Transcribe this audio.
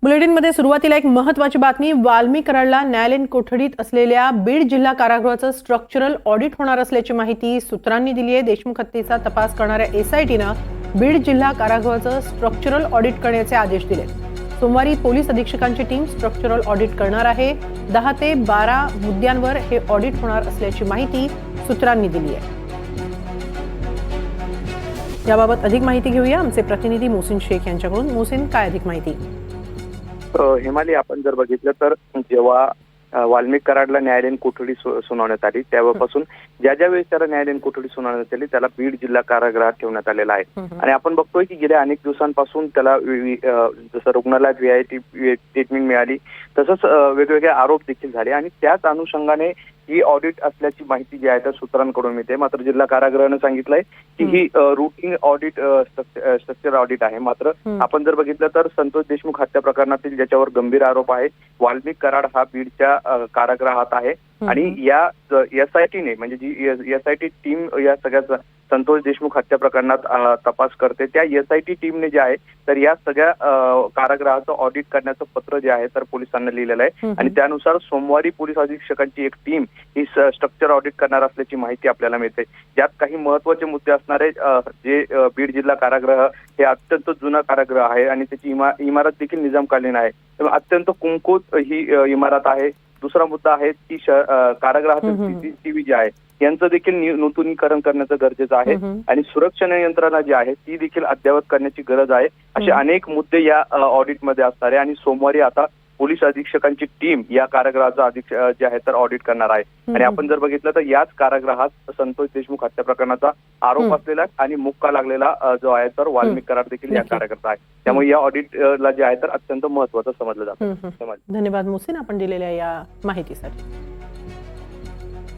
बुलेटिनमध्ये सुरुवातीला एक महत्त्वाची बातमी. वाल्मिक कराडला न्यायालयीन कोठडीत असलेल्या बीड जिल्हा कारागृहाचं स्ट्रक्चरल ऑडिट होणार असल्याची माहिती सूत्रांनी दिली आहे. देशमुख हत्येचा तपास करणाऱ्या एसआयटीनं बीड जिल्हा कारागृहाचं स्ट्रक्चरल ऑडिट करण्याचे आदेश दिले. सोमवारी पोलीस अधीक्षकांची टीम स्ट्रक्चरल ऑडिट करणार आहे. 10 ते 12 मुद्द्यांवर हे ऑडिट होणार असल्याची माहिती सूत्रांनी दिली आहे. याबाबत अधिक माहिती घेऊया आमचे प्रतिनिधी मोहसिन शेख यांच्याकडून. मोहसिन, काय अधिक माहिती? हेमाली, आपण जर बघितलं तर जेव्हा वाल्मिक कराडला न्यायालयीन कोठडी सुनावण्यात आली तेव्हापासून ज्या वेळेस त्याला न्यायालयीन कोठडी सुनावण्यात आली त्याला बीड जिल्हा कारागृहात ठेवण्यात आलेला आहे. आणि आपण बघतोय की गेल्या अनेक दिवसांपासून त्याला जसं रुग्णालयात व्हीआयटी ट्रीटमेंट मिळाली तसंच वेगवेगळे आरोप देखील झाले आणि त्याच अनुषंगाने ही ऑडिट असल्याची माहिती जी आहे त्या सूत्रांकडून मिळते. मात्र जिल्हा कारागृहानं सांगितलंय की ही रुटीन ऑडिट स्ट्रक्चर ऑडिट आहे. मात्र आपण जर बघितलं तर संतोष देशमुख हत्या प्रकरणातील ज्याच्यावर गंभीर आरोप आहे वाल्मिक कराड हा बीडच्या कारागृहात आहे आणि या एसआयटीने म्हणजे जी एसआयटी टीम या सगळ्या संतोष देशमुख हत्या प्रकरणात तपास करते त्या एसआयटी टीमने जे आहे तर या सगळ्या कारागृहाचं ऑडिट करण्याचं पत्र जे आहे तर पोलिसांना लिहिलेलं आहे आणि त्यानुसार सोमवारी पोलीस अधीक्षकांची एक टीम ही स्ट्रक्चर ऑडिट करणार असल्याची माहिती आपल्याला मिळते. यात काही महत्वाचे मुद्दे असणारे जे बीड जिल्हा कारागृह हे अत्यंत जुना कारागृह आहे आणि त्याची इमारत देखील निजामकालीन आहे. अत्यंत कुंकुत ही इमारत आहे. दुसरा मुद्दा आहे की कारागृहातील सीसीटीव्ही जे आहे यांचं देखील नूतनीकरण करण्याचं गरजेचं आहे आणि सुरक्षा यंत्रणा जी आहे ती देखील अद्ययावत करण्याची गरज आहे. असे अनेक मुद्दे या ऑडिटमध्ये असणार आहे आणि सोमवारी आता पोलीस अधीक्षकांची टीम या कारागृहाचं जे आहे तर ऑडिट करणार आहे. आणि आपण जर बघितलं तर याच कारागृहात संतोष देशमुख हत्या प्रकरणाचा आरोप असलेला आणि मुक्का लागलेला जो आहे तर वाल्मिक कराड देखील या कारागृहात आहे. त्यामुळे या ऑडिटला जे आहे तर अत्यंत महत्वाचं समजलं जातं. धन्यवाद मोहसिन, आपण दिलेल्या या माहितीसाठी.